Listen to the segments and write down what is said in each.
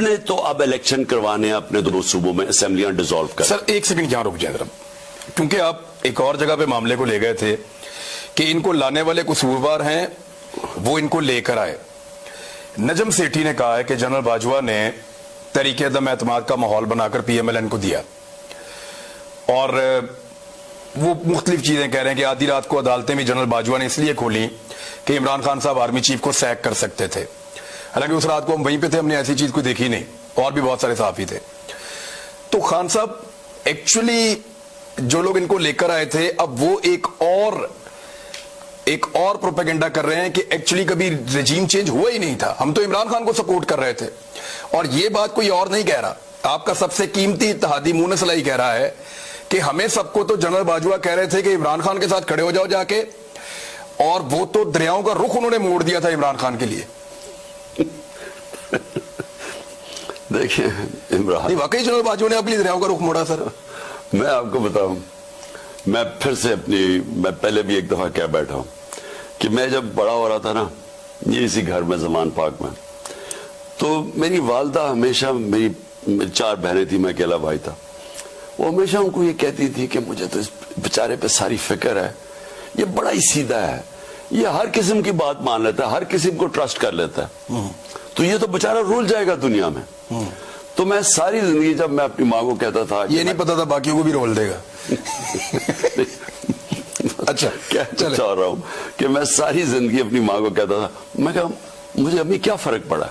نے تو اب الیکشن کروانے اپنے دو صوبوں میں اسمبلیاں ڈیزالو کر. سر ایک سیکنڈ یہاں رک جائیں ذرا، کیونکہ آپ ایک اور جگہ پہ معاملے کو لے گئے تھے کہ ان کو لانے والے قصوروار ہیں، وہ ان کو لے کر آئے. نجم سیٹھی نے کہا ہے کہ جنرل باجوہ نے تحریک عدم اعتماد کا ماحول بنا کر پی ایم ایل این کو دیا، اور وہ مختلف چیزیں کہہ رہے ہیں کہ آدھی رات کو عدالتیں بھی جنرل باجوہ نے اس لیے کھولی کہ عمران خان صاحب آرمی چیف کو سیک کر سکتے تھے. حالانکہ اس رات کو ہم وہیں پہ تھے، ہم نے ایسی چیز کو دیکھی نہیں، اور بھی بہت سارے صحافی تھے. تو خان صاحب ایکچولی جو لوگ ان کو لے کر آئے تھے، اب وہ ایک اور پروپیگنڈا کر رہے ہیں کہ ایکچولی کبھی رجیم چینج ہوا ہی نہیں تھا، ہم تو عمران خان کو سپورٹ کر رہے تھے. اور یہ بات کوئی اور نہیں کہہ رہا، آپ کا سب سے قیمتی اتحادی مونس علیٰ کہہ رہا ہے کہ ہمیں سب کو تو جنرل باجوہ کہہ رہے تھے کہ عمران خان کے ساتھ کھڑے ہو جاؤ جا کے، اور وہ تو دریاؤں کا رخ انہوں نے موڑ دیا تھا عمران خان کے لیے. دیکھیں عمران، واقعی جنرل باجوہ نے آپ کے لیے دریاؤں کا رخ موڑا. سر میں آپ کو بتاؤں، میں پھر سے میں پہلے بھی ایک دفعہ کہہ بیٹھا ہوں کہ میں جب بڑا ہو رہا تھا نا، یہ اسی گھر میں زمان پاک میں، تو میری والدہ ہمیشہ، میری 4 بہنیں تھی، میں اکیلا بھائی تھا، وہ ہمیشہ ان کو یہ کہتی تھی کہ مجھے تو اس بیچارے پہ ساری فکر ہے، یہ بڑا ہی سیدھا ہے، یہ ہر قسم کی بات مان لیتا ہے، ہر قسم کو ٹرسٹ کر لیتا ہے، تو یہ تو بیچارہ رول جائے گا دنیا میں. تو میں ساری زندگی جب میں اپنی ماں کو کہتا تھا، یہ نہیں پتا تھا باقیوں کو بھی رول دے گا. اچھا کیا چاہ رہا ہوں کہ میں ساری زندگی اپنی ماں کو کہتا تھا، میں کہا مجھے امی کیا فرق پڑا،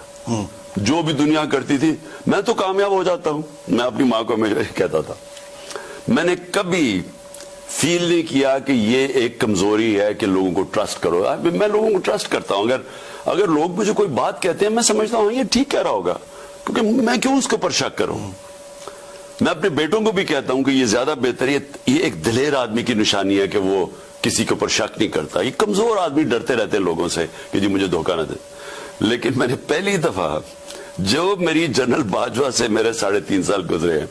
جو بھی دنیا کرتی تھی میں تو کامیاب ہو جاتا ہوں. میں اپنی ماں کو ہمیشہ کہتا تھا. میں نے کبھی فیل نہیں کیا کہ یہ ایک کمزوری ہے کہ لوگوں کو ٹرسٹ کرو. میں لوگوں کو ٹرسٹ کرتا ہوں، اگر لوگ مجھے کوئی بات کہتے ہیں میں سمجھتا ہوں یہ ٹھیک کہہ رہا ہوگا، کیونکہ میں کیوں اس کے اوپر شک کروں. میں اپنے بیٹوں کو بھی کہتا ہوں کہ یہ زیادہ بہتر ہے، یہ ایک دلیر آدمی کی نشانی ہے کہ وہ کسی کے اوپر شک نہیں کرتا. یہ کمزور آدمی ڈرتے رہتے ہیں لوگوں سے کہ جی مجھے دھوکہ نہ دے. لیکن میں نے پہلی دفعہ، جو میری جنرل باجوہ سے میرے 3.5 سال گزرے ہیں،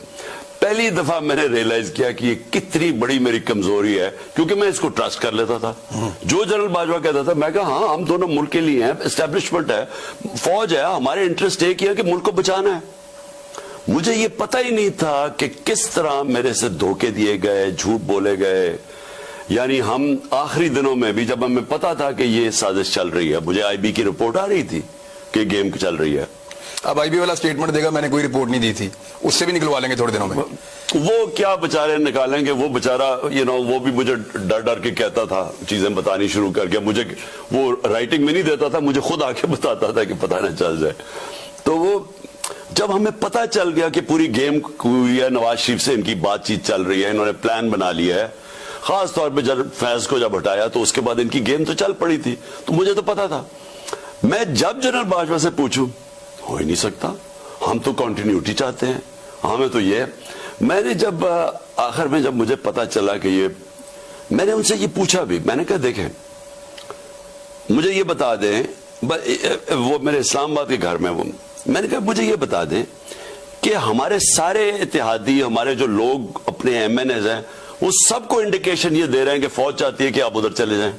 پہلی دفعہ میں نے ریئلائز کیا کہ یہ کتنی بڑی میری کمزوری ہے، کیونکہ میں اس کو ٹرسٹ کر لیتا تھا. جو جنرل باجوہ کہتا تھا میں کہا ہاں ہم دونوں ملک کے لیے ہیں، اسٹیبلشمنٹ ہے، فوج ہے، ہمارے انٹرسٹ ایک ہی ہے کہ ملک کو بچانا ہے. مجھے یہ پتہ ہی نہیں تھا کہ کس طرح میرے سے دھوکے دیے گئے، جھوٹ بولے گئے. یعنی ہم آخری دنوں میں بھی جب ہمیں پتا تھا کہ یہ سازش چل رہی ہے، مجھے آئی بی کی رپورٹ آ رہی تھی کہ گیم چل رہی ہے. اب آئی بی والا سٹیٹمنٹ دے گا میں نے کوئی رپورٹ نہیں دی تھی، اس سے بھی نکلوا لیں گے تھوڑے دنوں میں. وہ کیا بچارے نکالیں گے، وہ بچارہ وہ بھی مجھے ڈر ڈر کے کہتا تھا چیزیں بتانی شروع کر کے. مجھے وہ رائٹنگ میں نہیں دیتا تھا، مجھے خود آ کے بتاتا تھا کہ پتہ نہ چل جائے. تو وہ جب ہمیں پتہ چل گیا کہ پوری گیم ہوئی ہے، نواز شریف سے ان کی بات چیت چل رہی ہے، انہوں نے پلان بنا لیا ہے، خاص طور پہ جب فیض کو جب ہٹایا تو اس کے بعد ان کی گیم تو چل پڑی تھی. تو مجھے تو پتا تھا. میں جب جنرل باجوہ سے پوچھوں، ہو ہی نہیں سکتا، ہم تو کنٹینیوٹی چاہتے ہیں، ہمیں تو یہ. میں نے جب آخر میں جب مجھے پتا چلا کہ یہ، میں نے ان سے یہ پوچھا بھی، میں نے کہا دیکھیں مجھے یہ بتا دیں، وہ میرے اسلام آباد کے گھر میں، وہ میں نے کہا مجھے یہ بتا دیں کہ ہمارے سارے اتحادی، ہمارے جو لوگ اپنے ایم این ایز ہیں، وہ سب کو انڈیکیشن یہ دے رہے ہیں کہ فوج چاہتی ہے کہ آپ ادھر چلے جائیں.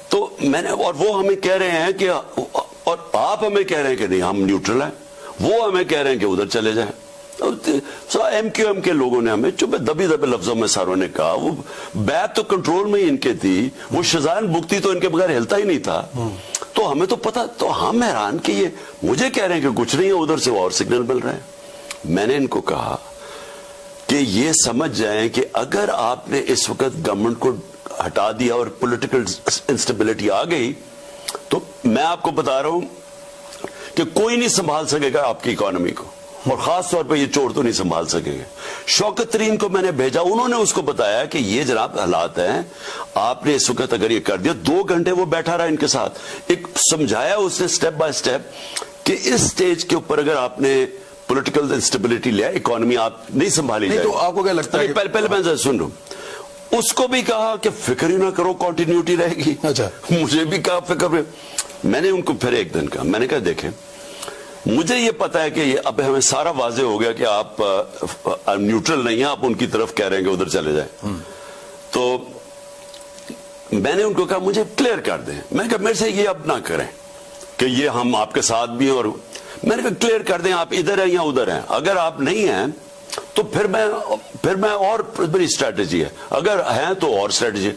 تو میں نے، اور وہ ہمیں کہہ رہے ہیں کہ، اور آپ ہمیں کہہ رہے ہیں کہ نہیں ہم نیوٹرل ہیں، وہ ہمیں کہہ رہے ہیں کہ ادھر چلے جائیں. ایم کیو ایم کے لوگوں نے ہمیں چوبے دبی لفظوں میں ساروں نے کہا. وہ بیت تو کنٹرول میں ہی ان کے تھی، وہ شزان بکتی تو ان کے بغیر ہلتا ہی نہیں تھا. تو ہمیں تو پتا، تو ہم حیران کہ یہ مجھے کہہ رہے ہیں کہ کچھ نہیں ہے، ادھر سے اور سگنل مل رہے ہیں. میں نے ان کو کہا کہ یہ سمجھ جائیں کہ اگر آپ نے اس وقت گورنمنٹ کو ہٹا دیا اور پولیٹیکل انسٹیبلٹی آ گئی، تو میں آپ کو بتا رہا ہوں کہ کوئی نہیں سنبھال سکے گا آپ کی اکانومی کو، اور خاص طور پہ یہ چور تو نہیں سنبھال سکے گے. شوکت ترین کو میں نے بھیجا، انہوں نے اس کو بتایا کہ یہ جناب حالات ہیں، آپ نے اس وقت اگر یہ کر دیا. 2 گھنٹے وہ بیٹھا رہا ان کے ساتھ، ایک سمجھایا اس نے سٹیپ بائی سٹیپ کہ اس سٹیج کے اوپر اگر آپ نے پولیٹیکل انسٹیبلٹی لیا، اکانومی آپ نہیں سنبھالی جائے. تو آپ کو کیا لگتا ہے؟ پہلے میں سن لوں. اس کو بھی کہا کہ فکر ہی نہ کرو، کنٹینیوٹی رہے گی. اچھا مجھے بھی کہا فکر میں. میں نے ان کو پھر ایک دن کہا، میں نے کہا دیکھیں مجھے یہ پتا ہے کہ یہ اب ہمیں سارا واضح ہو گیا کہ آپ نیوٹرل نہیں ہیں، آپ ان کی طرف کہہ رہے ہیں کہ ادھر چلے جائیں. تو میں نے ان کو کہا مجھے کلیئر کر دیں. میں نے کہا میرے سے یہ اب نہ کریں کہ یہ ہم آپ کے ساتھ بھی ہیں. اور میں نے کہا کلیئر کر دیں آپ ادھر ہیں یا ادھر ہیں, اگر آپ نہیں ہیں تو پھر میں اور بڑی اسٹریٹجی ہے, اگر ہیں تو اور اسٹریٹجی.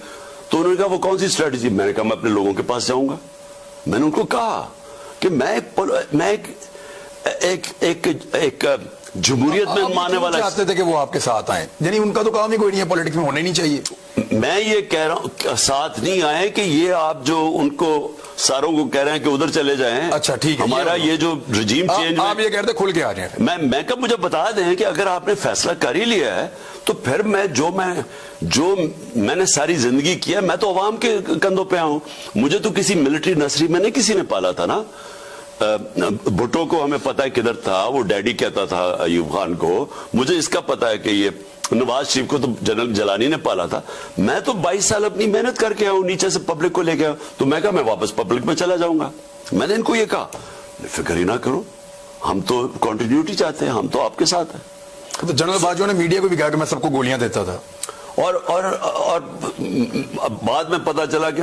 تو انہوں نے کہا وہ کون سی اسٹریٹجی؟ میں نے کہا میں اپنے لوگوں کے پاس جاؤں گا. میں نے ان کو کہا کہ میں ایک جمہوریت میں ماننے والا. چاہتے تھے کہ وہ آپ کے ساتھ آئیں, یعنی ان کا تو کام ہی کوئی نہیں ہے, پولیٹکس میں ہونا ہی نہیں چاہیے. میں یہ کہہ رہا ہوں ساتھ نہیں آئے کہ یہ آپ جو ان کو ساروں کو کہہ رہے ہیں کہ ادھر چلے جائیں. اچھا ٹھیک ہے, ہمارا یہ جو رجیم چینج, آپ یہ کہتے کھل کے آ جائیں. میں کب مجھے بتا دیں کہ اگر آپ نے فیصلہ کر ہی لیا ہے تو پھر میں نے ساری زندگی کیا, میں تو عوام کے کندھوں پہ آؤں. مجھے تو کسی ملٹری نرسری میں نہیں کسی نے پالا تھا نا. بھٹو کو ہمیں پتا ہے کدھر تھا, وہ ڈیڈی کہتا تھا ایوب خان کو. مجھے اس کا پتا ہے کہ یہ نواز شریف کو تو جنرل جلانی نے پالا تھا. میں تو 22 سال اپنی محنت کر کے آؤں, نیچے سے پبلک کو لے کے آؤں. تو میں کہا میں واپس پبلک میں چلا جاؤں گا. میں نے ان کو یہ کہا فکر ہی نہ کرو, ہم تو کنٹینیوٹی چاہتے ہیں, ہم تو آپ کے ساتھ ہیں. تو جنرل باجوہ نے میڈیا کو بھی کہا کہ میں سب کو گولیاں دیتا تھا, اور بعد میں پتا چلا کہ